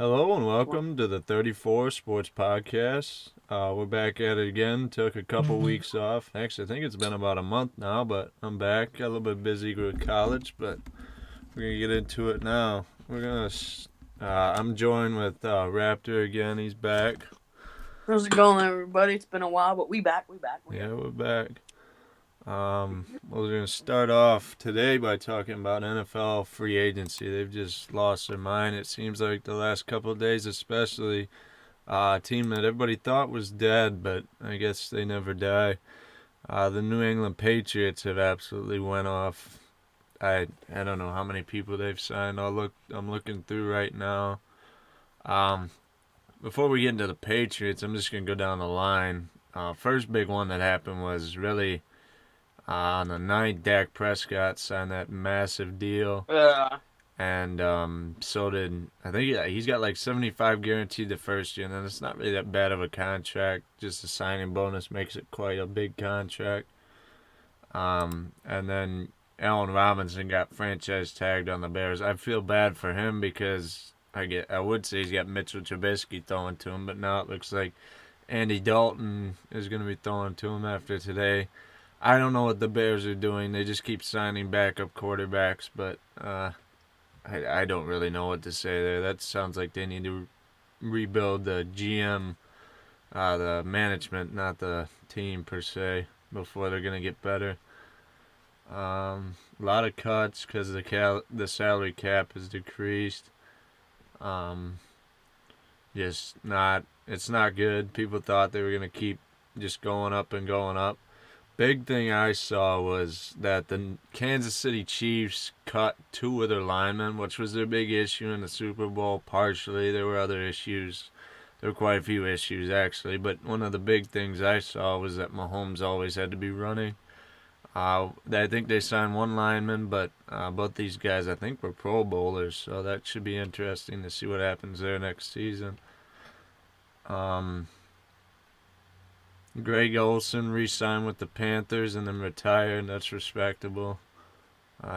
Hello and welcome to the 34 Sports Podcast. We're back at it again. Took a couple weeks off. Actually, I think it's been about a month now, but I'm back. Got a little bit busy with college, but we're gonna get into it now. I'm joined with Raptor again. He's back. How's it going, everybody? It's been a while, but we back. We're back. We're gonna start off today by talking about NFL free agency. They've just lost their mind. It seems like the last couple of days, especially. A team that everybody thought was dead, but I guess they never die. The New England Patriots have absolutely went off. I don't know how many people they've signed. I'm looking through right now. Before we get into the Patriots, I'm just gonna go down the line. First big one that happened was really on the 9th. Dak Prescott signed that massive deal. And so did I think he's got like 75 guaranteed the first year, and then it's not really that bad of a contract. Just a signing bonus makes it quite a big contract. And then Allen Robinson got franchise tagged on the Bears. I feel bad for him because I would say he's got Mitchell Trubisky throwing to him, but now it looks like Andy Dalton is going to be throwing to him after today. I don't know what the Bears are doing. They just keep signing backup quarterbacks, but I don't really know what to say there. That sounds like they need to rebuild the GM, the management, not the team per se, before they're going to get better. A lot of cuts because the salary cap has decreased. It's not good. People thought they were going to keep just going up and going up. Big thing I saw was that the Kansas City Chiefs cut 2 of their linemen, which was their big issue in the Super Bowl. Partially, there were other issues. There were quite a few issues, actually. But one of the big things I saw was that Mahomes always had to be running. I think they signed 1 lineman, but both these guys, I think, were Pro Bowlers. So that should be interesting to see what happens there next season. Greg Olson re-signed with the Panthers and then retired. That's respectable.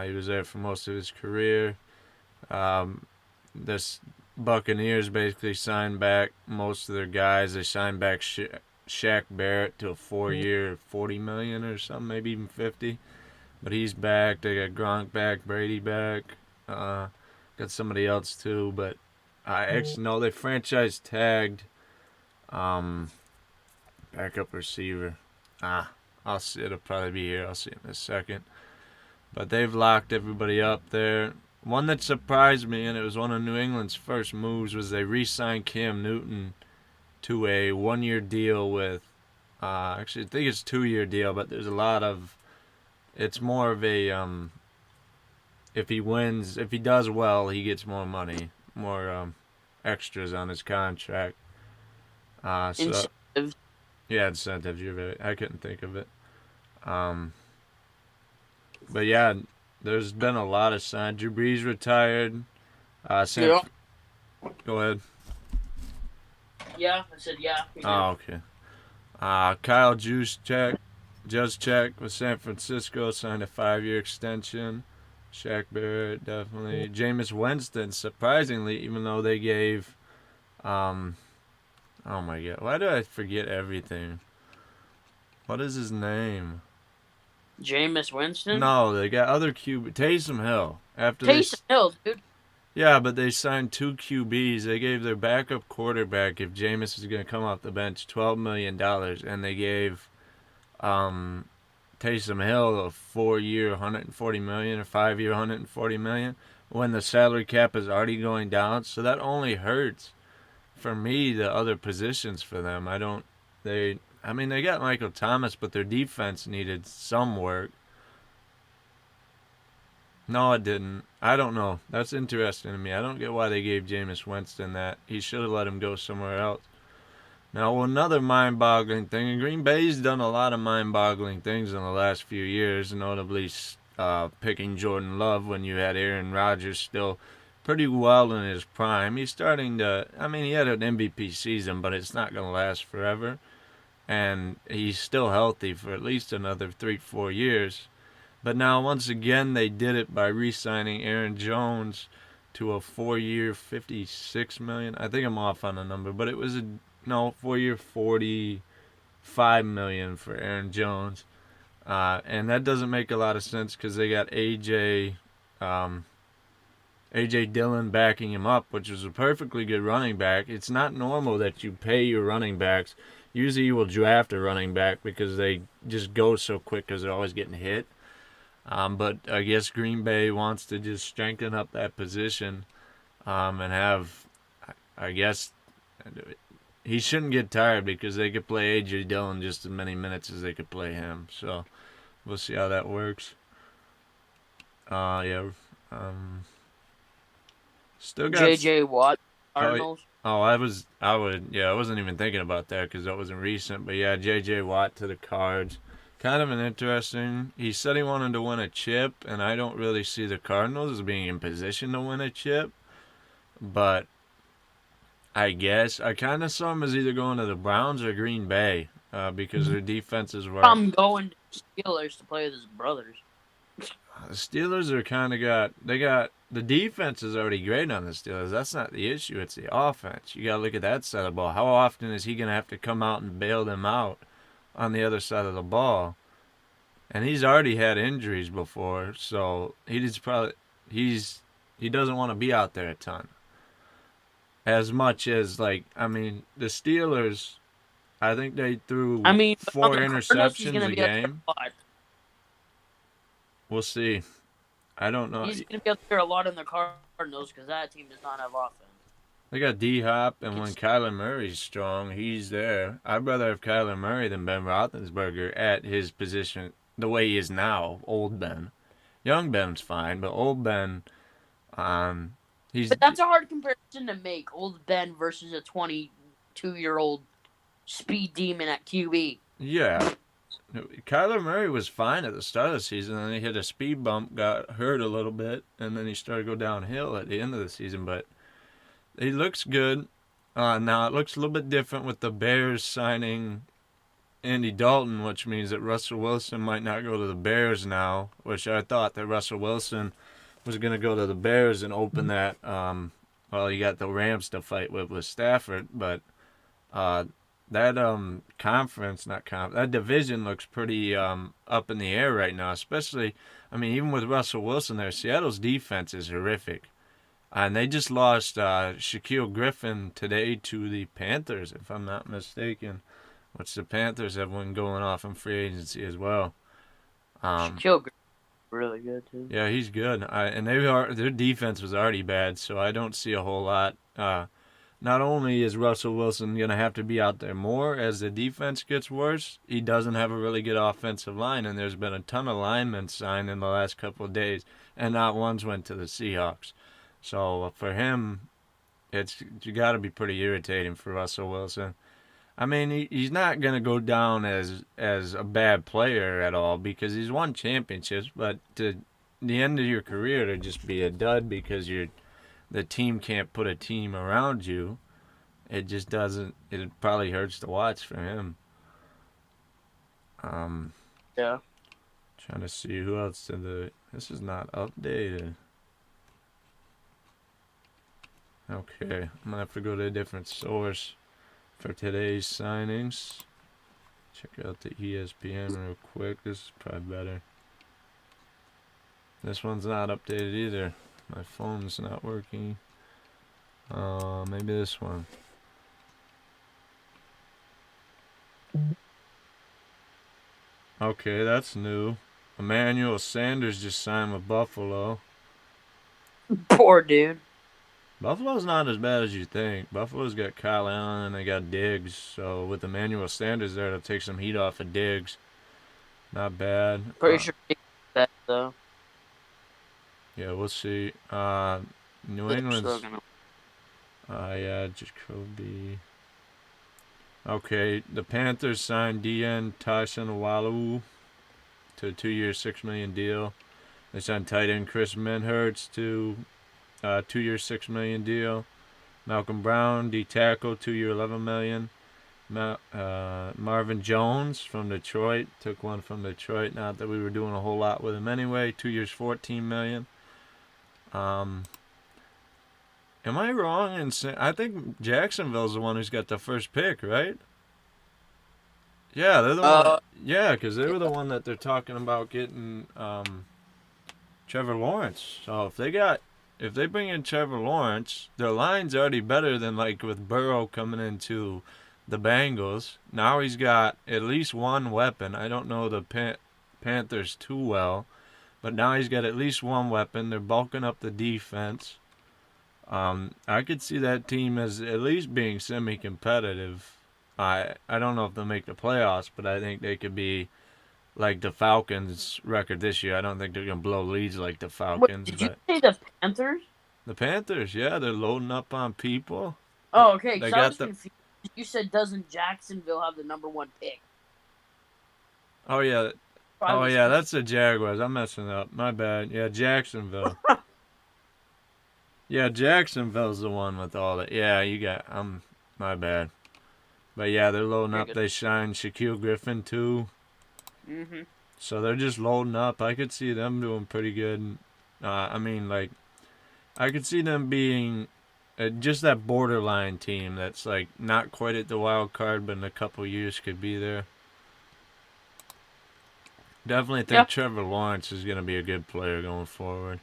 He was there for most of his career. This Buccaneers basically signed back most of their guys. They signed back Shaq Barrett to a 4-year, $40 million or something, maybe even 50. But he's back. They got Gronk back, Brady back. Got somebody else too, but actually no, they franchise tagged. Backup receiver. I'll see. It'll probably be here. I'll see it in a second. But they've locked everybody up there. One that surprised me, and it was one of New England's first moves, was they re-signed Cam Newton to a 1-year deal with. Actually, I think it's a 2-year deal, but there's a lot of. It's more of a. If he does well, he gets more money, more extras on his contract. So. Incentive. Yeah, incentives. You're right. I couldn't think of it. But yeah, there's been a lot of signs. Drew Brees retired. Yeah. Go ahead. Yeah, I said yeah. Oh, okay. Kyle Juszczyk with San Francisco signed a 5-year extension. Shaq Barrett, definitely. Jameis Winston, surprisingly, even though they gave oh my god, why do I forget everything? What is his name? Jameis Winston? No, they got other QB. Taysom Hill. Taysom Hill, dude. Yeah, but they signed 2 QBs. They gave their backup quarterback, if Jameis is going to come off the bench, $12 million. And they gave Taysom Hill a 4-year, $140 million, or 5-year, $140 million, when the salary cap is already going down. So that only hurts, for me, the other positions for them. They got Michael Thomas, but their defense needed some work. No, it didn't. I don't know. That's interesting to me. I don't get why they gave Jameis Winston that. He should have let him go somewhere else. Now, another mind-boggling thing, and Green Bay's done a lot of mind-boggling things in the last few years, notably picking Jordan Love when you had Aaron Rodgers still pretty well in his prime. He's starting to, he had an MVP season, but it's not going to last forever. And he's still healthy for at least another 3-4 years. But now, once again, they did it by re-signing Aaron Jones to a 4-year, $56 million. I think I'm off on the number, but it was 4-year, $45 million for Aaron Jones. And that doesn't make a lot of sense because they got AJ Dillon backing him up, which is a perfectly good running back. It's not normal that you pay your running backs. Usually you will draft a running back because they just go so quick because they're always getting hit. But I guess Green Bay wants to just strengthen up that position and have, I guess, he shouldn't get tired because they could play A.J. Dillon just as many minutes as they could play him. So we'll see how that works. Still got J.J. Watt, Cardinals. I wasn't even thinking about that because that wasn't recent. But yeah, J.J. Watt to the Cards. Kind of an interesting. He said he wanted to win a chip, and I don't really see the Cardinals as being in position to win a chip. But I guess I kind of saw him as either going to the Browns or Green Bay because their defenses were. I'm going to Steelers to play with his brothers. The Steelers are kind of the defense is already great on the Steelers. That's not the issue. It's the offense. You got to look at that side of the ball. How often is he going to have to come out and bail them out on the other side of the ball? And he's already had injuries before, so he doesn't want to be out there a ton. As much as the Steelers, I think they threw 4 interceptions a game. We'll see. I don't know. He's going to be out there a lot in the Cardinals because that team does not have offense. They got D-Hop, and when Kyler Murray's strong, he's there. I'd rather have Kyler Murray than Ben Roethlisberger at his position the way he is now, old Ben. Young Ben's fine, but old Ben, But that's a hard comparison to make, old Ben versus a 22-year-old speed demon at QB. Yeah. Kyler Murray was fine at the start of the season, and then he hit a speed bump, got hurt a little bit, and then he started to go downhill at the end of the season. But he looks good. Now, it looks a little bit different with the Bears signing Andy Dalton, which means that Russell Wilson might not go to the Bears now, which I thought that Russell Wilson was going to go to the Bears and open that. You got the Rams to fight with Stafford, but that that division looks pretty up in the air right now, especially, even with Russell Wilson there, Seattle's defense is horrific. And they just lost Shaquille Griffin today to the Panthers, if I'm not mistaken, which the Panthers have one going off in free agency as well. Shaquille Griffin really good, too. Yeah, he's good. And their defense was already bad, so I don't see a whole lot. Not only is Russell Wilson going to have to be out there more as the defense gets worse, he doesn't have a really good offensive line, and there's been a ton of linemen signed in the last couple of days, and not one's went to the Seahawks. So for him, you got to be pretty irritating for Russell Wilson. He's not going to go down as a bad player at all because he's won championships, but to the end of your career to just be a dud because the team can't put a team around you, it just doesn't. It probably hurts to watch for him. Yeah. Trying to see who else this is not updated. Okay, I'm gonna have to go to a different source for today's signings. Check out the ESPN real quick. This is probably better. This one's not updated either. My phone's not working. Maybe this one. Okay, that's new. Emmanuel Sanders just signed with Buffalo. Poor dude. Buffalo's not as bad as you think. Buffalo's got Kyle Allen and they got Diggs. So with Emmanuel Sanders there, it'll take some heat off of Diggs. Not bad. Pretty sure that though. Yeah, we'll see. New England's. Jacoby. Okay, the Panthers signed DN Tyson-Walu to a 2-year, $6 million deal. They signed tight end Chris Menhertz to a 2-year, $6 million deal. Malcolm Brown, D tackle, 2-year, $11 million. Marvin Jones from Detroit, took one from Detroit. Not that we were doing a whole lot with him anyway. 2 years, $14 million. Am I wrong in saying I think Jacksonville's the one who's got the first pick, right? Yeah, they're the one. Yeah, because they were the one that they're talking about getting Trevor Lawrence. So if they bring in Trevor Lawrence, their line's already better than like with Burrow coming into the Bengals. Now he's got at least one weapon. I don't know the Panthers too well, but now he's got at least one weapon. They're bulking up the defense. I could see that team as at least being semi-competitive. I don't know if they'll make the playoffs, but I think they could be like the Falcons' record this year. I don't think they're gonna blow leads like the Falcons. Wait, did you say the Panthers? The Panthers, yeah, they're loading up on people. Oh, okay. Because I was confused. You said doesn't Jacksonville have the number 1 pick? Oh yeah, that's the Jaguars. I'm messing up. My bad. Yeah, Jacksonville. Yeah, Jacksonville's the one with all that. Yeah, you got. My bad. But yeah, they're loading up. They signed Shaquille Griffin too. Mhm. So they're just loading up. I could see them doing pretty good. I mean, like, I could see them being just that borderline team that's like not quite at the wild card, but in a couple years could be there. Definitely think Trevor Lawrence is going to be a good player going forward.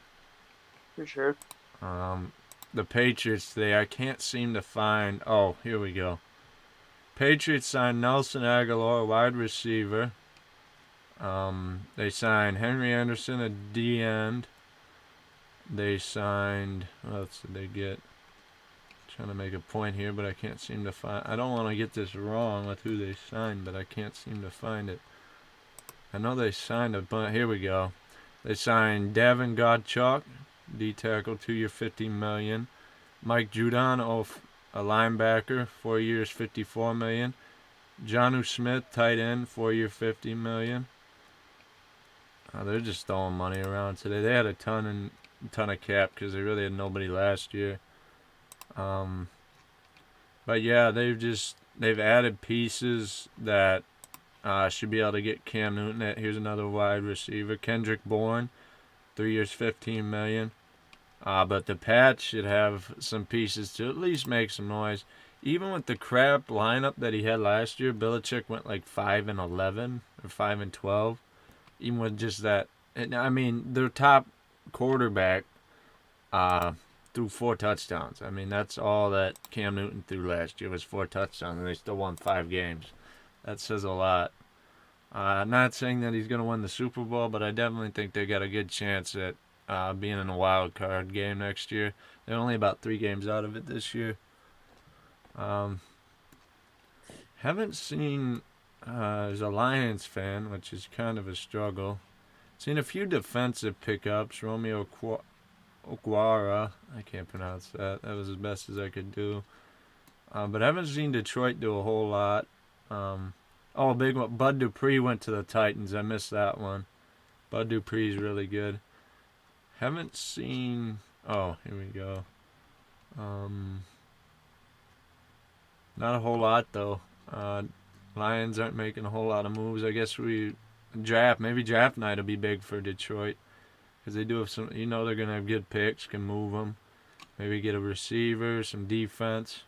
For sure. The Patriots today, I can't seem to find. Oh, here we go. Patriots signed Nelson Aguilar, wide receiver. They signed Henry Anderson, a D-end. They signed. What else did they get? Trying to make a point here, but I can't seem to find. I don't want to get this wrong with who they signed, but I can't seem to find it. I know they signed a bunch. Here we go. They signed Davin Godchuk, D-tackle, 2-year, $50 million. Mike Judon, a linebacker, 4 years, $54 million. Jonnu Smith, tight end, 4-year, $50 million. They're just throwing money around today. They had a ton of cap because they really had nobody last year. But yeah, they've added pieces that should be able to get Cam Newton. Here's another wide receiver, Kendrick Bourne, 3 years, $15 million. But the Pats should have some pieces to at least make some noise. Even with the crap lineup that he had last year, Belichick went like 5-11 or 5-12. Even with just that, I mean, their top quarterback threw 4 touchdowns. I mean, that's all that Cam Newton threw last year was 4 touchdowns, and they still won 5 games. That says a lot. Not saying that he's going to win the Super Bowl, but I definitely think they got a good chance at being in a wild card game next year. They're only about 3 games out of it this year. Haven't seen. As a Lions fan, which is kind of a struggle. Seen a few defensive pickups. Romeo Okwara. I can't pronounce that. That was as best as I could do. But I haven't seen Detroit do a whole lot. A big one. Bud Dupree went to the Titans. I missed that one. Bud Dupree's really good. Haven't seen... Oh, here we go. Not a whole lot, though. Lions aren't making a whole lot of moves. I guess maybe draft night will be big for Detroit because they do have some. They're going to have good picks, can move them. Maybe get a receiver, some defense,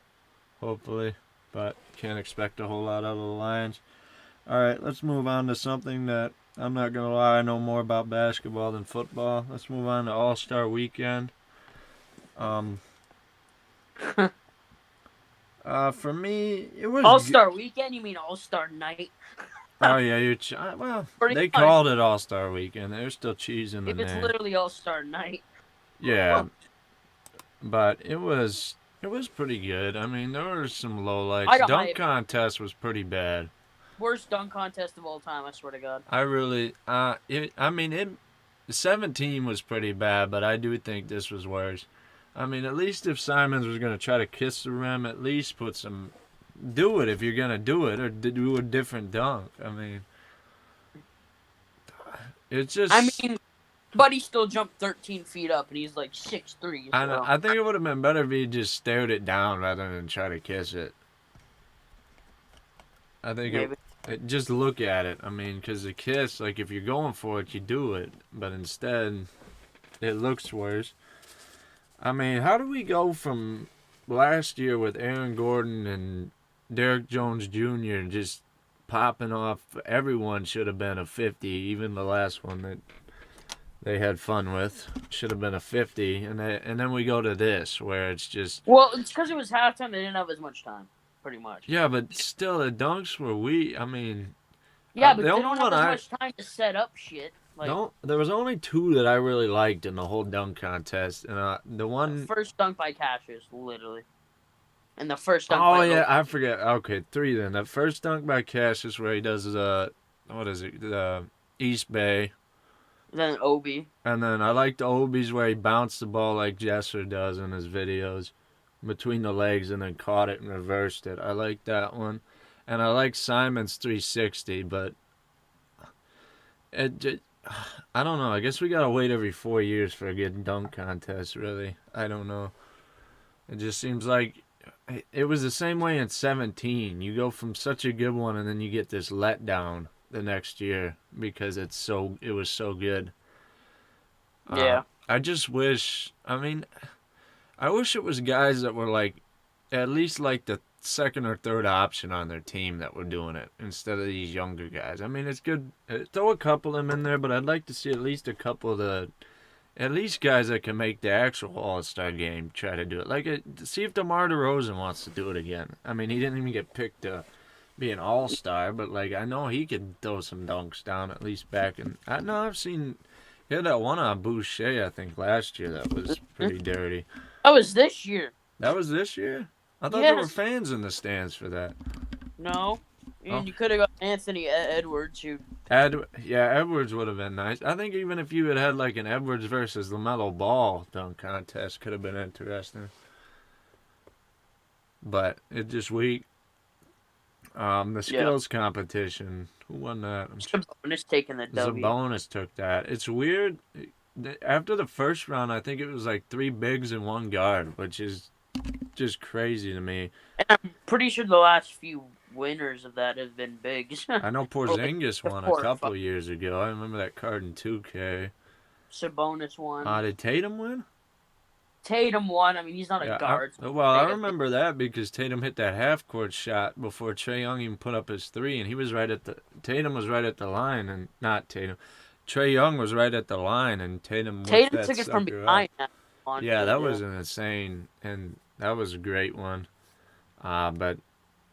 hopefully. But can't expect a whole lot out of the Lions. All right, let's move on to something that I'm not going to lie. I know more about basketball than football. Let's move on to All-Star Weekend. For me, it was All-Star Weekend. You mean All-Star Night? Oh yeah, they called it All-Star Weekend. They're still cheesing the name. It's literally All-Star Night. Yeah, but it was pretty good. I mean, there were some lowlights. Dunk contest was pretty bad. Worst dunk contest of all time. I swear to God. I really, 17 was pretty bad, but I do think this was worse. I mean, at least if Simons was going to try to kiss the rim, at least do it if you're going to do it, or do a different dunk. I mean, it's just... but he still jumped 13 feet up, and he's like 6'3". So. I think it would have been better if he just stared it down rather than try to kiss it. I think just look at it. I mean, because the kiss, like, if you're going for it, you do it. But instead, it looks worse. I mean, how do we go from last year with Aaron Gordon and Derrick Jones Jr. just popping off? Everyone should have been a 50, even the last one that they had fun with should have been a 50, and then we go to this where it's just. Well, it's because it was halftime. They didn't have as much time, pretty much. Yeah, but still, the dunks were weak. I mean, yeah, but they don't have as much time to set up shit. Like, no, there was only two that I really liked in the whole dunk contest, and the one the first dunk by Cassius, literally, and the first dunk. Oh yeah, I forget. Okay, three then. The first dunk by Cassius where he does what is it? The East Bay. Then Obi. And then I liked Obi's where he bounced the ball like Jesser does in his videos, between the legs and then caught it and reversed it. I like that one, and I like Simon's 360, but I don't know. I guess we gotta wait every 4 years for a good dunk contest. Really, I don't know. It just seems like it was the same way in 17. You go from such a good one and then you get this letdown the next year because it was so good. Yeah. I just wish. I mean, I wish it was guys that were like at least like the second or third option on their team that were doing it instead of these younger guys. I mean, it's good. Throw a couple of them in there, but I'd like to see at least a couple of the. At least guys that can make the actual All-Star game try to do it. Like, see if DeMar DeRozan wants to do it again. I mean, he didn't even get picked to be an All-Star, but, like, I know he could throw some dunks down at least back. And I know I've seen, he had that one on Boucher, I think, last year that was pretty dirty. That was this year. That was this year? I thought there were fans in the stands for that. No. And you could have got Anthony Edwards, who... Edwards would have been nice. I think even if you had like an Edwards versus LaMelo Ball dunk contest, could have been interesting. But it's just weak. The skills competition. Who won that? Sabonis taking the W. Sabonis took that. It's weird. After the first round, I think it was like 3 bigs and 1 guard, which is just crazy to me. And I'm pretty sure the last few winners of that have been bigs. I know Porzingis won a couple years ago. I remember that card in 2K. Sabonis won. Did Tatum win? Tatum won. I mean, he's not a guard. I remember that because Tatum hit that half-court shot before Trae Young even put up his 3, and he was Tatum was right at the line, and not Tatum. Trae Young was right at the line, and Tatum took it from behind. Yeah, that was an insane, and that was a great one. But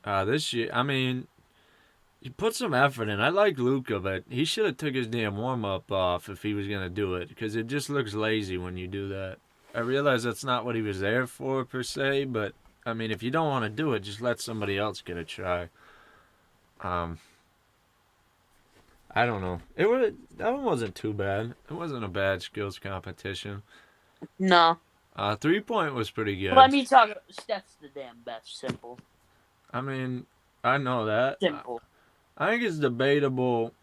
this year, I mean, he put some effort in. I like Luka, but he should have took his damn warm-up off if he was going to do it, because it just looks lazy when you do that. I realize that's not what he was there for, per se, but, I mean, if you don't want to do it, just let somebody else get a try. I don't know. That one wasn't too bad. It wasn't a bad skills competition. No. 3-point was pretty good. Let me talk. Steph's the damn best. Simple. I mean, I know that. Simple. I think it's debatable.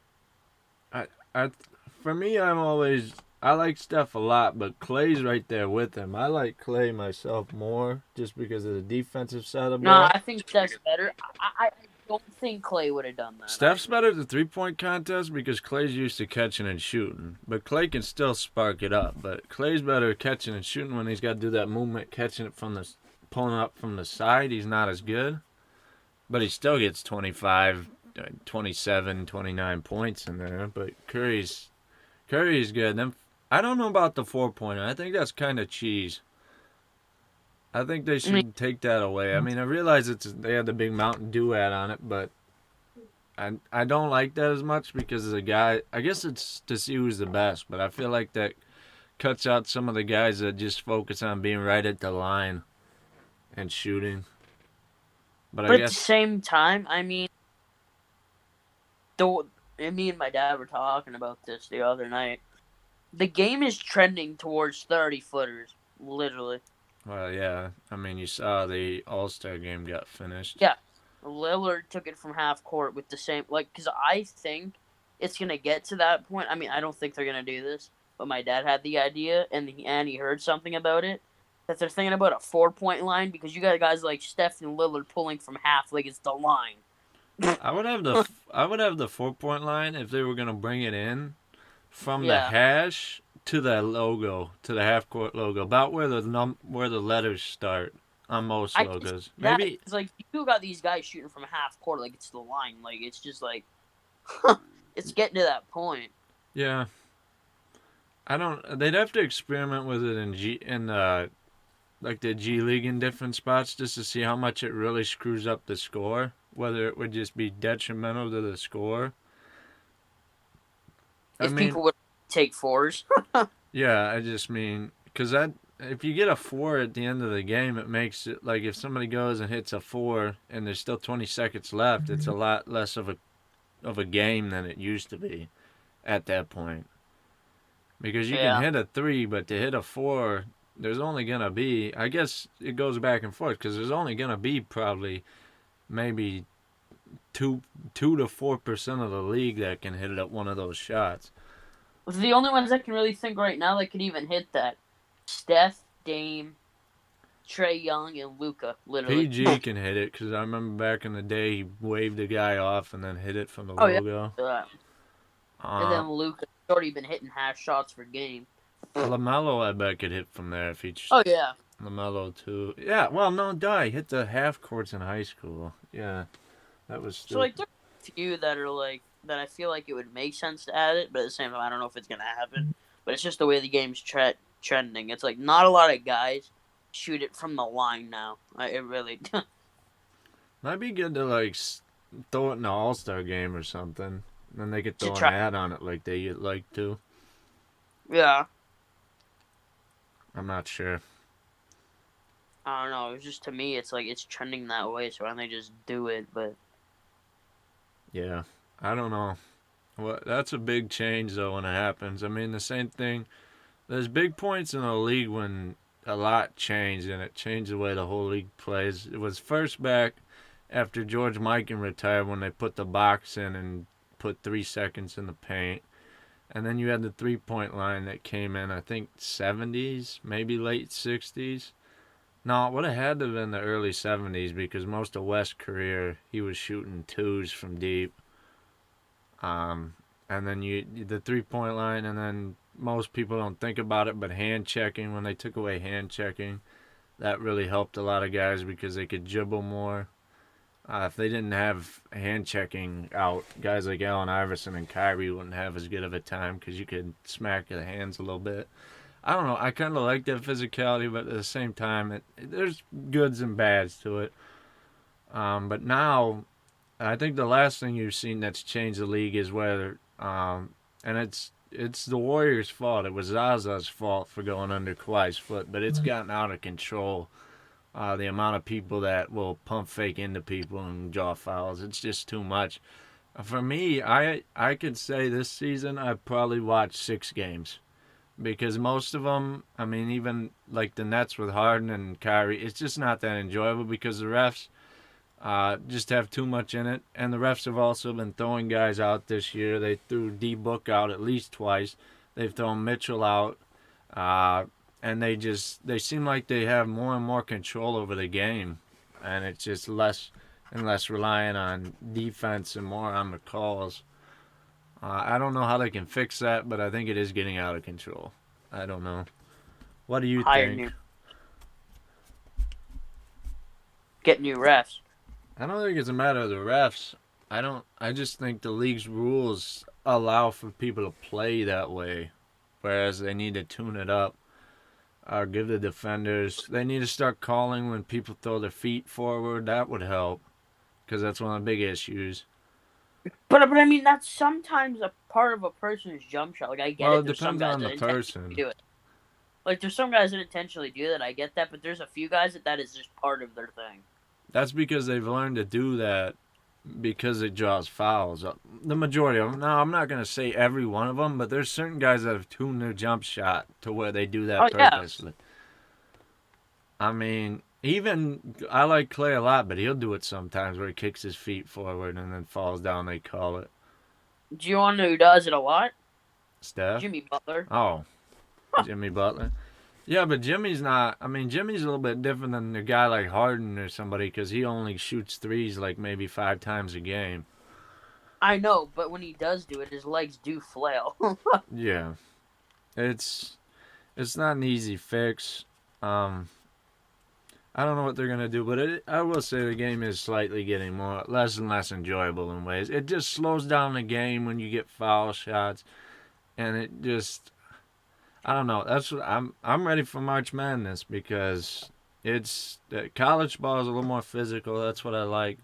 For me, I like Steph a lot, but Clay's right there with him. I like Clay myself more just because of the defensive side of the ball. No, I think Steph's better. I don't think Clay would have done that. Steph's better at the 3-point contest because Clay's used to catching and shooting. But Clay can still spark it up. But Clay's better at catching and shooting when he's got to do that movement, catching it pulling up from the side. He's not as good. But he still gets 25, 27, 29 points in there. But Curry's good. Then I don't know about the 4-pointer. I think that's kind of cheese. I think they should take that away. I mean, I realize they had the big Mountain Dew ad on it, but I don't like that as much because as a guy, I guess it's to see who's the best, but I feel like that cuts out some of the guys that just focus on being right at the line and shooting. But I guess at the same time, I mean, me and my dad were talking about this the other night. The game is trending towards 30-footers, literally. Well, yeah. I mean, you saw the All-Star game got finished. Yeah. Lillard took it from half court with the same, because I think it's going to get to that point. I mean, I don't think they're going to do this, but my dad had the idea, and he heard something about it, that they're thinking about a 4-point line, because you got guys like Steph and Lillard pulling from half like it's the line. I would have the 4-point line if they were going to bring it in from the hash to that logo, to the half court logo, about where the letters start on most logos. Maybe it's like you got these guys shooting from half court like it's the line. Like it's just like it's getting to that point. Yeah. I don't. They'd have to experiment with it in like the G League in different spots just to see how much it really screws up the score. Whether it would just be detrimental to the score. If people would take fours. Yeah, I just mean because if you get a 4 at the end of the game, it makes it like if somebody goes and hits a 4 and there's still 20 seconds left, it's a lot less of a game than it used to be at that point. Because you can hit a 3, but to hit a 4, there's only going to be, I guess it goes back and forth, because there's only going to be probably maybe 2 to 4% of the league that can hit it at one of those shots. The only ones I can really think right now that could even hit that, Steph, Dame, Trae Young, and Luka, literally. PG can hit it, because I remember back in the day, he waved a guy off and then hit it from the logo. Yeah. And then Luka already been hitting half shots per game. LaMelo, I bet, could hit from there if he just... Oh, yeah. LaMelo, too. Yeah, well, no, he hit the half courts in high school. Yeah, that was stupid. So, like, there's a few that are, like, that I feel like it would make sense to add it, but at the same time, I don't know if it's going to happen. But it's just the way the game's trending. It's, like, not a lot of guys shoot it from the line now. It really... Might be good to, like, throw it in an all-star game or something. Then they could throw an ad on it like they like to. Yeah. I'm not sure. I don't know. It's just, to me, it's like it's trending that way, so why don't they just do it? But yeah, I don't know. Well, that's a big change, though, when it happens. I mean, the same thing. There's big points in the league when a lot changed, and it changed the way the whole league plays. It was first back after George Mikan retired when they put the box in and put 3 seconds in the paint. And then you had the three-point line that came in, I think, 70s, maybe late 60s. No, it would have had to have been the early 70s because most of West's career, he was shooting 2s from deep. And then the three-point line, and then most people don't think about it, but hand-checking, when they took away hand-checking, that really helped a lot of guys because they could dribble more. If they didn't have hand-checking out, guys like Allen Iverson and Kyrie wouldn't have as good of a time because you could smack the hands a little bit. I don't know. I kind of like that physicality, but at the same time, there's goods and bads to it. But now, I think the last thing you've seen that's changed the league is whether, and it's the Warriors' fault. It was Zaza's fault for going under Kawhi's foot, but it's gotten out of control. The amount of people that will pump fake into people and draw fouls, it's just too much. For me, I could say this season I've probably watched 6 games. Because most of them, I mean, even like the Nets with Harden and Kyrie, it's just not that enjoyable because the refs just have too much in it. And the refs have also been throwing guys out this year. They threw D-Book out at least twice. They've thrown Mitchell out. And they seem like they have more and more control over the game. And it's just less and less reliant on defense and more on the calls. I don't know how they can fix that, but I think it is getting out of control. I don't know. What do you think? Get new refs. I don't think it's a matter of the refs. I just think the league's rules allow for people to play that way, whereas they need to tune it up. Give the defenders. They need to start calling when people throw their feet forward. That would help, because that's one of the big issues. But I mean, that's sometimes a part of a person's jump shot. Like, I get it. Well, it depends on the person. Do it. Like, there's some guys that intentionally do that. I get that. But there's a few guys that is just part of their thing. That's because they've learned to do that because it draws fouls. The majority of them. Now, I'm not going to say every one of them, but there's certain guys that have tuned their jump shot to where they do that purposely. Yeah. I mean... Even, I like Clay a lot, but he'll do it sometimes where he kicks his feet forward and then falls down, they call it. Do you want to know who does it a lot? Steph? Jimmy Butler. Oh, Jimmy Butler. Yeah, but Jimmy's not, Jimmy's a little bit different than a guy like Harden or somebody because he only shoots threes like maybe 5 times a game. I know, but when he does do it, his legs do flail. Yeah. it's not an easy fix. Um, I don't know what they're gonna do, but I will say the game is slightly getting less and less enjoyable in ways. It just slows down the game when you get foul shots, and it just I don't know. That's what I'm ready for March Madness because it's college ball is a little more physical. That's what I like.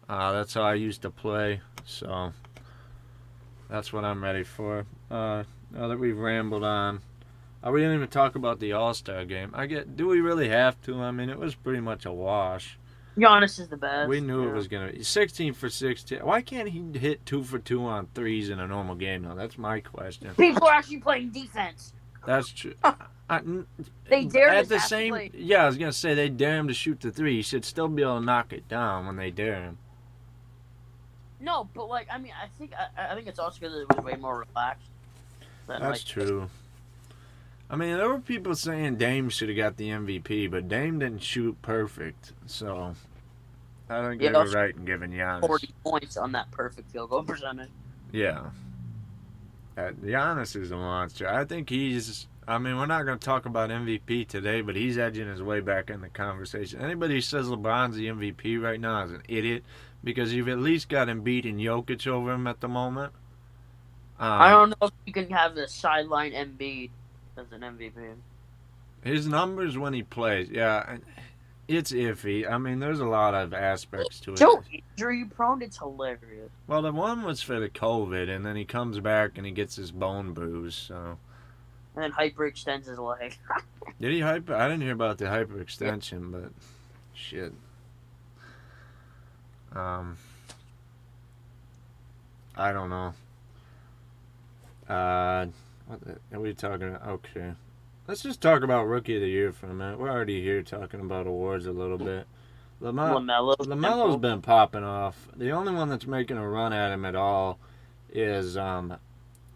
That's how I used to play. So that's what I'm ready for. Now that we've rambled on, we didn't even talk about the All-Star game. Do we really have to? I mean, it was pretty much a wash. Giannis is the best. We knew it was gonna be 16 for 16. Why can't he hit 2 for 2 on threes in a normal game? Now that's my question. People are actually playing defense. That's true. They dare at the same. Yeah, I was gonna say they dare him to shoot the three. He should still be able to knock it down when they dare him. No, but like I mean, I think it's also because it was way more relaxed. That's true. I mean, there were people saying Dame should have got the MVP, but Dame didn't shoot perfect, so I don't get it right in giving Giannis 40 points on that perfect field goal percentage. Yeah, Giannis is a monster. I think he's. I mean, we're not going to talk about MVP today, but he's edging his way back in the conversation. Anybody who says LeBron's the MVP right now is an idiot because you've at least got Embiid and Jokic over him at the moment. I don't know if you can have the sideline Embiid as an MVP. His numbers when he plays, yeah, it's iffy. I mean, there's a lot of aspects to it. So injury prone, it's hilarious. Well, the one was for the COVID, and then he comes back and he gets his bone bruised, so... And then hyperextends his leg. Did he I didn't hear about the hyperextension, but shit. I don't know. What are we talking about? Okay. Let's just talk about Rookie of the Year for a minute. We're already here talking about awards a little bit. LaMelo's been popping off. The only one that's making a run at him at all is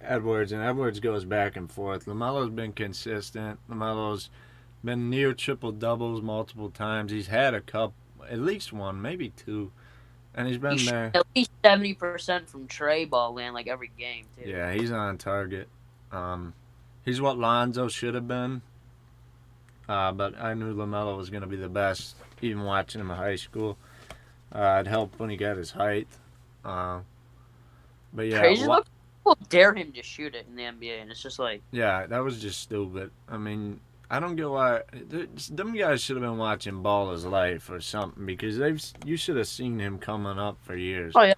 Edwards, and Edwards goes back and forth. LaMelo's been consistent. LaMelo's been near triple doubles multiple times. He's had a cup, at least one, maybe two, and he's been there. At least 70% from Trey ball land like every game too. Yeah, he's on target. He's what Lonzo should have been. But I knew LaMelo was going to be the best, even watching him in high school. It helped when he got his height. But yeah, people dare him to shoot it in the NBA, and it's just like... Yeah, that was just stupid. I mean, I don't get why... Them guys should have been watching Ball is Life or something, because you should have seen him coming up for years. Oh, yeah.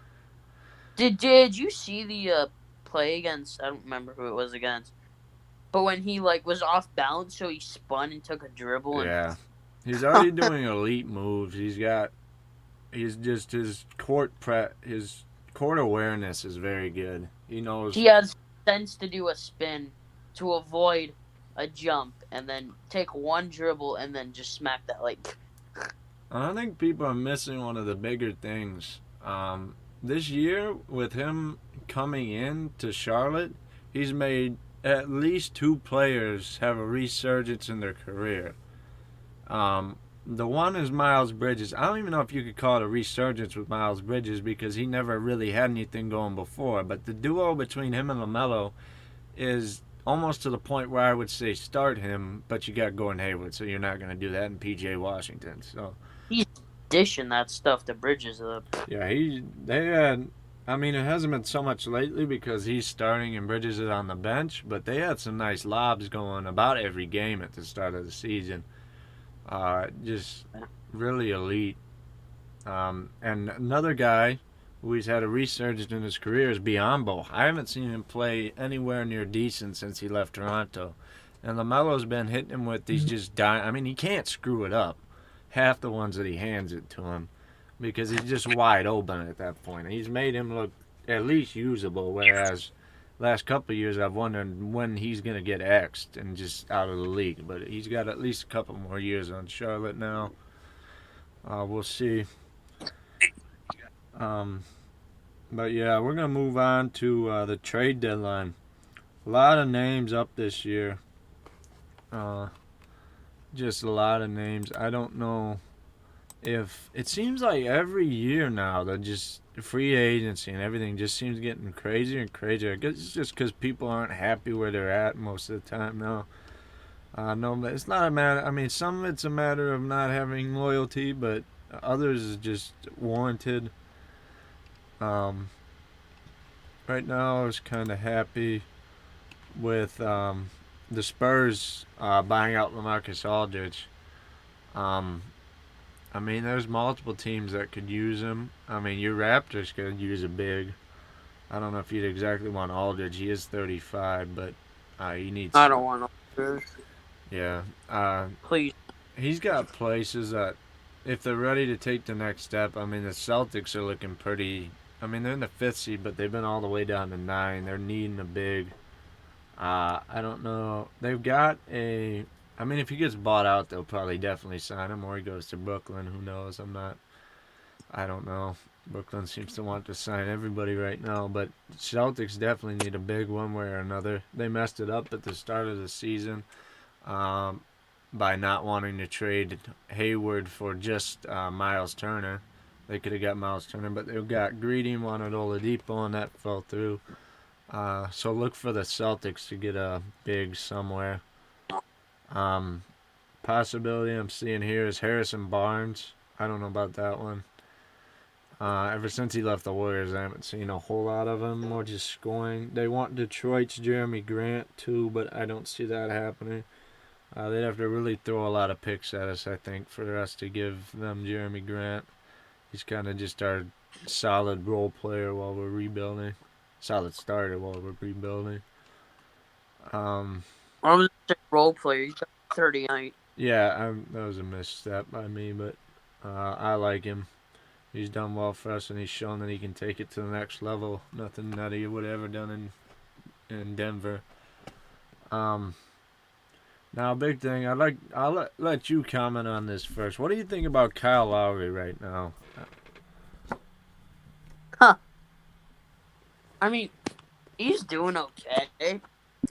Did you see the play against... I don't remember who it was against. But when he was off balance, so he spun and took a dribble. Yeah. He's already doing elite moves. His court awareness is very good. He knows he has sense to do a spin to avoid a jump and then take one dribble and then just smack that I think people are missing one of the bigger things. This year with him coming in to Charlotte, he's made at least two players have a resurgence in their career. The one is Miles Bridges. I don't even know if you could call it a resurgence with Miles Bridges because he never really had anything going before. But the duo between him and LaMelo is almost to the point where I would say start him, but you got Gordon Hayward, so you're not going to do that in P.J. Washington. So he's dishing that stuff to Bridges up. Yeah, I mean, it hasn't been so much lately because he's starting and Bridges is on the bench, but they had some nice lobs going about every game at the start of the season. Just really elite. And another guy who he's had a resurgence in his career is Biyombo. I haven't seen him play anywhere near decent since he left Toronto. And LaMelo's been hitting him with these just dying. I mean, he can't screw it up. Half the ones that he hands it to him. Because he's just wide open at that point. He's made him look at least usable, whereas last couple of years I've wondered when he's going to get X'd and just out of the league. But he's got at least a couple more years on Charlotte now. We'll see. But yeah, we're going to move on to the trade deadline. A lot of names up this year. Just a lot of names. I don't know if it seems like every year now that just free agency and everything just seems getting crazier and crazier. I guess it's just because people aren't happy where they're at most of the time now. No, but it's not a matter. I mean, some of it's a matter of not having loyalty, but others is just warranted. Um, right now, I was kind of happy with the Spurs buying out LaMarcus Aldridge. Um, I mean, there's multiple teams that could use him. I mean, your Raptors could use a big. I don't know if you'd exactly want Aldridge. He is 35, but he needs. I don't want Aldridge. Yeah. Please. He's got places that, if they're ready to take the next step, I mean, the Celtics are looking pretty. I mean, they're in the 5th seed, but they've been all the way down to 9. They're needing a big. I don't know. They've got a. I mean, if he gets bought out, they'll probably definitely sign him, or he goes to Brooklyn. Who knows? I don't know. Brooklyn seems to want to sign everybody right now, but Celtics definitely need a big one way or another. They messed it up at the start of the season by not wanting to trade Hayward for just Miles Turner. They could have got Miles Turner, but they got greedy and wanted Oladipo, and that fell through. So look for the Celtics to get a big somewhere. Possibility I'm seeing here is Harrison Barnes. I don't know about that one. Ever since he left the Warriors, I haven't seen a whole lot of him. More just scoring. They want Detroit's Jeremy Grant too, but I don't see that happening. They'd have to really throw a lot of picks at us, I think, for us to give them Jeremy Grant. He's kind of just our solid role player while we're rebuilding. Solid starter while we're rebuilding. I was a role player. He's 39. Yeah, that was a misstep by me, but I like him. He's done well for us, and he's shown that he can take it to the next level. Nothing that he would have ever done in Denver. Now, big thing. I'll let you comment on this first. What do you think about Kyle Lowry right now? Huh. I mean, he's doing okay.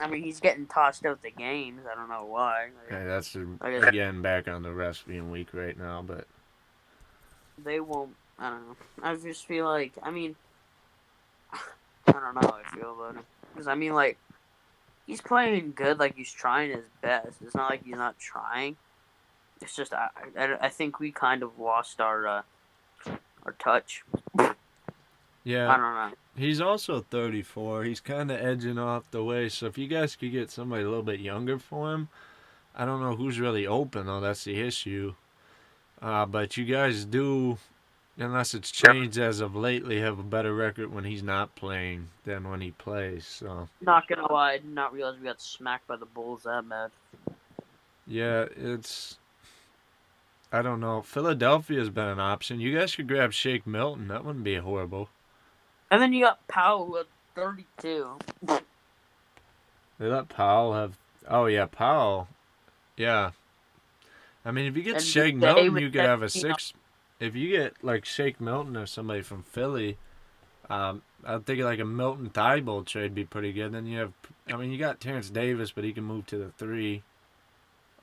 I mean, he's getting tossed out the games. I don't know why. Yeah, that's again back on the refs being weak right now, but they won't. I don't know. I just feel like, I mean, I don't know how I feel about him. Because, I mean, like, he's playing good, like he's trying his best. It's not like he's not trying. It's just, I think we kind of lost our touch. Yeah. I don't know. He's also 34. He's kind of edging off the way. So if you guys could get somebody a little bit younger for him, I don't know who's really open, though. That's the issue. But you guys do, unless it's changed as of lately, have a better record when he's not playing than when he plays. So not gonna lie, I did not realize we got smacked by the Bulls that bad. Yeah, I don't know. Philadelphia's been an option. You guys could grab Shake Milton. That wouldn't be horrible. And then you got Powell at 32. They let Powell have. Oh yeah, Powell. Yeah. I mean, if you get Shake Milton, you could have a 6. If you get like Shake Milton or somebody from Philly, I think like a Milton Thibault trade be pretty good. Then you have, I mean, you got Terrence Davis, but he can move to the 3.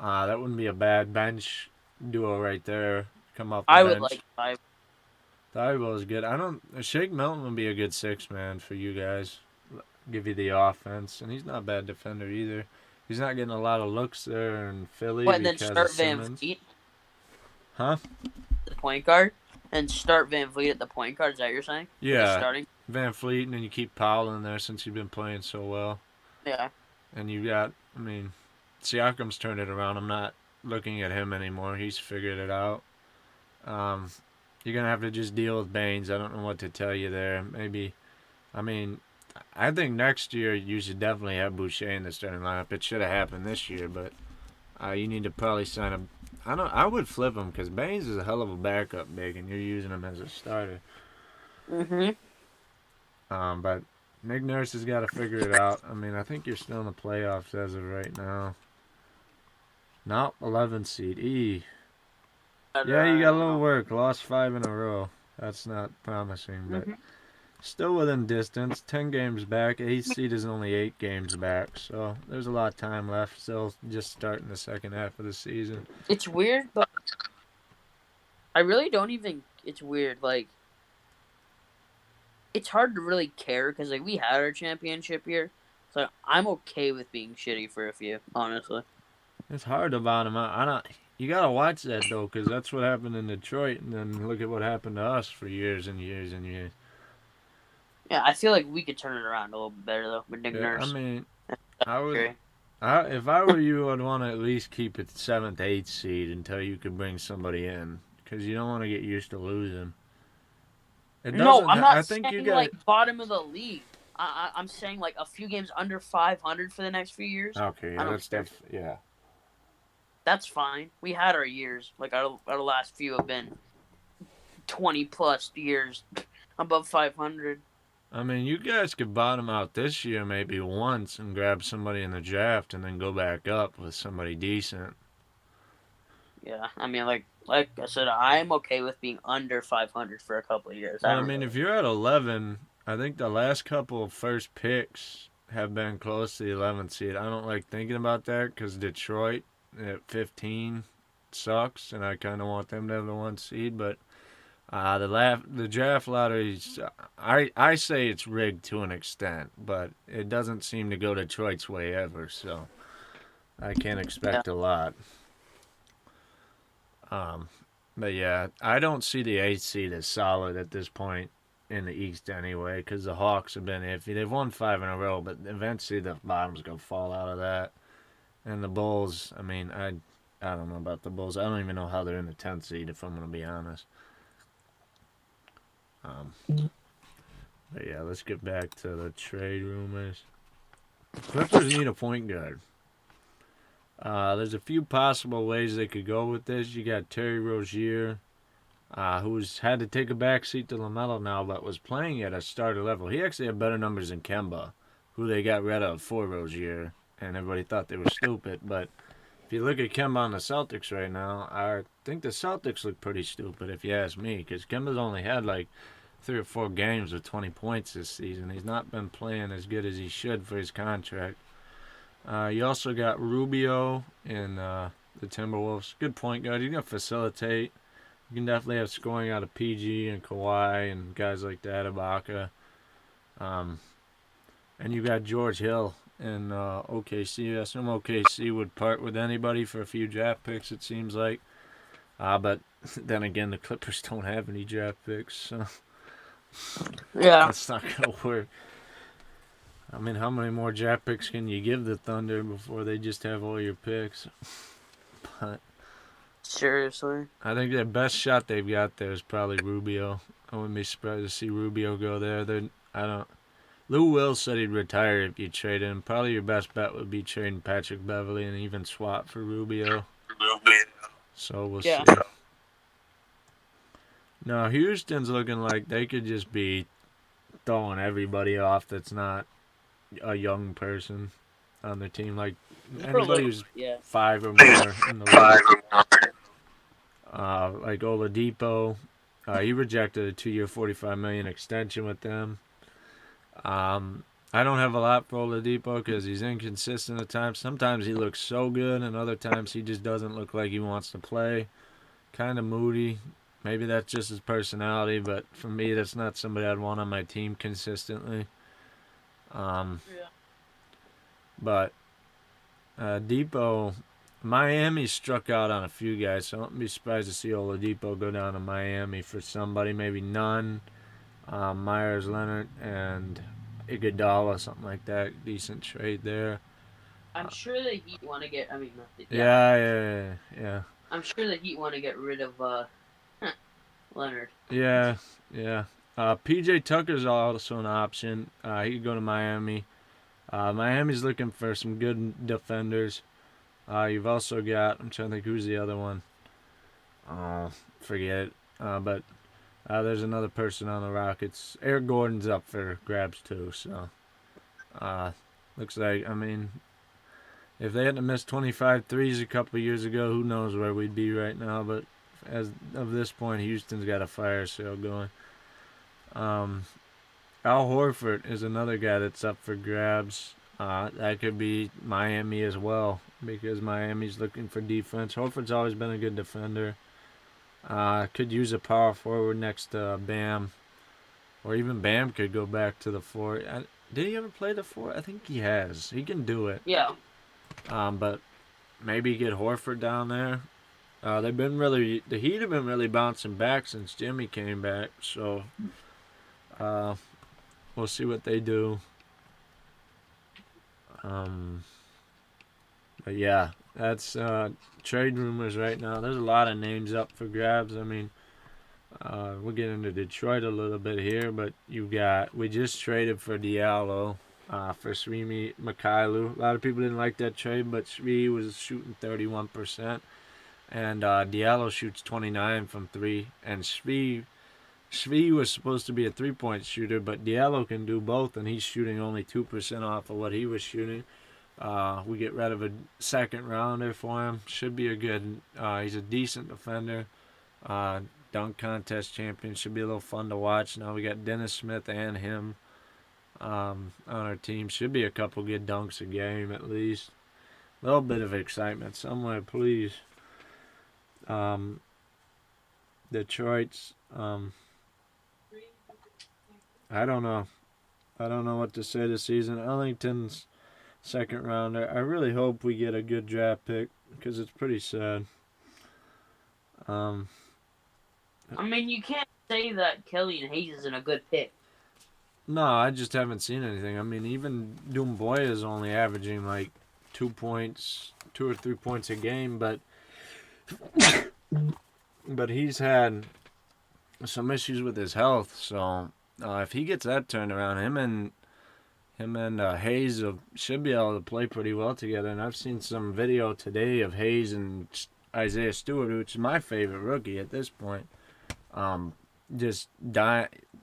That wouldn't be a bad bench duo right there. Come off the bench. I would like Thibault. Thibault is good. Shake Milton would be a good 6 man for you guys. Give you the offense, and he's not a bad defender either. He's not getting a lot of looks there in Philly. What, then start Van Vliet? Huh? The point guard? And start Van Vliet at the point guard, is that what you're saying? Yeah. Starting? Van Vliet, and then you keep Powell in there since you've been playing so well. Yeah. And you got, I mean, Siakam's turned it around. I'm not looking at him anymore. He's figured it out. You're going to have to just deal with Baines. I don't know what to tell you there. Maybe, I mean, I think next year you should definitely have Boucher in the starting lineup. It should have happened this year, but you need to probably sign him. I would flip him because Baines is a hell of a backup big, and you're using him as a starter. Mm-hmm. But Nick Nurse has got to figure it out. I mean, I think you're still in the playoffs as of right now. No, 11 seed. Yeah, you got a little work. Lost 5 in a row. That's not promising, but still within distance. 10 games back. 8th seed is only 8 games back, so there's a lot of time left. Still just starting the second half of the season. It's weird, but I really don't even. It's weird. Like, it's hard to really care because like we had our championship year, so I'm okay with being shitty for a few. Honestly, It's hard to bottom out. I don't. You gotta watch that though, because that's what happened in Detroit, and then look at what happened to us for years and years and years. yeah, I feel like we could turn it around a little bit better though with Nick Yeah, I Nurse. mean, I would. If I were you, I'd want to at least keep it 7th, 8th seed until you could bring somebody in, because you don't want to get used to losing. It No, doesn't. I'm I not think you saying got. like bottom of the league. I'm saying like a few games under 500 for the next few years. Okay, I yeah, don't that's care. yeah. That's fine. We had our years. Like our last few have been 20 plus years above 500. I mean, you guys could bottom out this year maybe once and grab somebody in the draft, and then go back up with somebody decent. Yeah, I mean, like I said, I'm okay with being under 500 for a couple of years. Well, I mean, if you're at 11, I think the last couple of first picks have been close to the 11th seed. I don't like thinking about that because Detroit at 15 sucks, and I kind of want them to have the 1 seed. But the draft lotteries, I say it's rigged to an extent, but it doesn't seem to go Detroit's way ever. So I can't expect a lot. But yeah, I don't see the 8th seed as solid at this point in the East anyway, because the Hawks have been iffy. They've won 5 in a row, but eventually the bottom's gonna fall out of that. And the Bulls, I mean, I don't know about the Bulls. I don't even know how they're in the 10th seed, if I'm gonna be honest. But yeah, let's get back to the trade rumors. Clippers need a point guard. There's a few possible ways they could go with this. You got Terry Rozier, who's had to take a backseat to LaMelo now, but was playing at a starter level. He actually had better numbers than Kemba, who they got rid of for Rozier, and everybody thought they were stupid. But if you look at Kemba on the Celtics right now, I think the Celtics look pretty stupid, if you ask me, because Kemba's only had like 3 or 4 games with 20 points this season. He's not been playing as good as he should for his contract. You also got Rubio in the Timberwolves. Good point guard. He's going to facilitate. You can definitely have scoring out of PG and Kawhi and guys like that, Ibaka. And you got George Hill in OKC. I assume OKC would part with anybody for a few draft picks, it seems like. But then again, the Clippers don't have any draft picks, so yeah, that's not going to work. I mean, how many more draft picks can you give the Thunder before they just have all your picks? But seriously, I think the best shot they've got there is probably Rubio. I wouldn't be surprised to see Rubio go there. Lou Will said he'd retire if you trade him. Probably your best bet would be trading Patrick Beverley and even swap for Rubio. So we'll see. No, Houston's looking like they could just be throwing everybody off that's not a young person on their team. Like anybody who's 5 or more in the league. Like Oladipo, he rejected a 2-year, $45 million extension with them. I don't have a lot for Oladipo because he's inconsistent at times. Sometimes he looks so good, and other times he just doesn't look like he wants to play. Kind of moody. Maybe that's just his personality, but for me, that's not somebody I'd want on my team consistently. But Depot, Miami struck out on a few guys, so I wouldn't be surprised to see Oladipo go down to Miami for somebody, maybe Nunn, Myers Leonard, and Iguodala, something like that. Decent trade there. I'm sure the Heat want to get. I mean, Yeah. I'm sure the Heat want to get rid of Leonard. Yeah. PJ Tucker's also an option. He could go to Miami. Miami's looking for some good defenders. You've also got, I'm trying to think who's the other one. Forget it. But there's another person on the Rockets. Eric Gordon's up for grabs too. So looks like, I mean, if they hadn't missed 25 threes a couple years ago, who knows where we'd be right now. But as of this point, Houston's got a fire sale going. Al Horford is another guy that's up for grabs. That could be Miami as well because Miami's looking for defense. Horford's always been a good defender. Could use a power forward next to Bam. Or even Bam could go back to the 4. Did he ever play the 4? I think he has. He can do it. Yeah. But maybe get Horford down there. The Heat have been really bouncing back since Jimmy came back. So we'll see what they do. But yeah, that's trade rumors right now. There's a lot of names up for grabs. I mean, we'll get into Detroit a little bit here, but we just traded for Diallo for Srimi Mikhailu. A lot of people didn't like that trade, but Sri was shooting 31%, and Diallo shoots 29 from 3, and Sri was supposed to be a 3-point shooter, but Diallo can do both, and he's shooting only 2% off of what he was shooting. We get rid of a second rounder for him. Should be a good. He's a decent defender. Dunk contest champion. Should be a little fun to watch. Now we got Dennis Smith and him on our team. Should be a couple good dunks a game at least. A little bit of excitement somewhere, please. Detroit's. I don't know. I don't know what to say this season. Ellington's second rounder. I really hope we get a good draft pick because it's pretty sad. I mean, you can't say that Kelly and Hayes isn't a good pick. No, I just haven't seen anything. I mean, even Doumbouya is only averaging like 2 or 3 points a game, but he's had some issues with his health. So if he gets that turned around, him and Hayes should be able to play pretty well together. And I've seen some video today of Hayes and Isaiah Stewart, which is my favorite rookie at this point.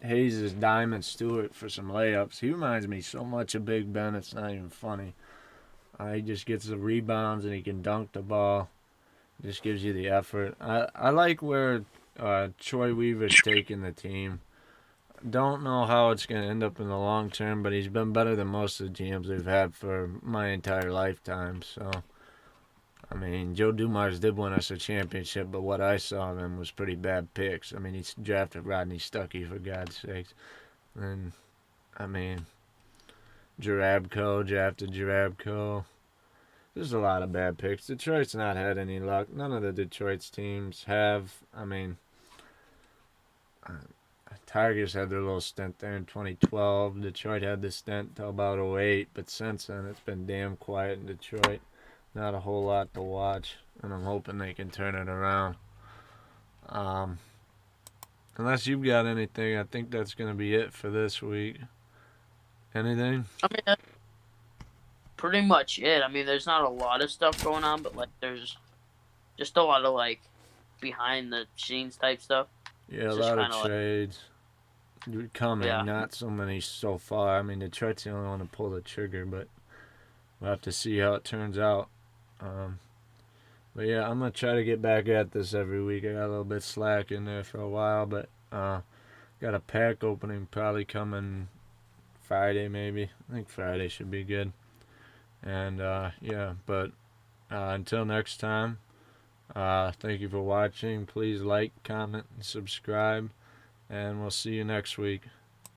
Hayes is Diamond Stewart for some layups. He reminds me so much of Big Ben, it's not even funny. He just gets the rebounds and he can dunk the ball. Just gives you the effort. I like where Troy Weaver's taking the team. Don't know how it's going to end up in the long term, but he's been better than most of the GMs we've had for my entire lifetime. So, I mean, Joe Dumars did win us a championship, but what I saw of him was pretty bad picks. I mean, he drafted Rodney Stuckey, for God's sakes. And, I mean, drafted Jarabko. There's a lot of bad picks. Detroit's not had any luck. None of the Detroit's teams have. I mean, Tigers had their little stint there in 2012. Detroit had the stint till about 2008, but since then it's been damn quiet in Detroit. Not a whole lot to watch, and I'm hoping they can turn it around. Unless you've got anything, I think that's going to be it for this week. Anything? I mean, that's pretty much it. I mean, there's not a lot of stuff going on, but, like, there's just a lot of, like, behind-the-scenes type stuff. Yeah, a lot of trades. Coming, not so many so far. I mean, Detroit's the only one to pull the trigger, but we'll have to see how it turns out. But yeah, I'm going to try to get back at this every week. I got a little bit slack in there for a while, but got a pack opening probably coming Friday maybe. I think Friday should be good. And but until next time, thank you for watching. Please like, comment, and subscribe. And we'll see you next week.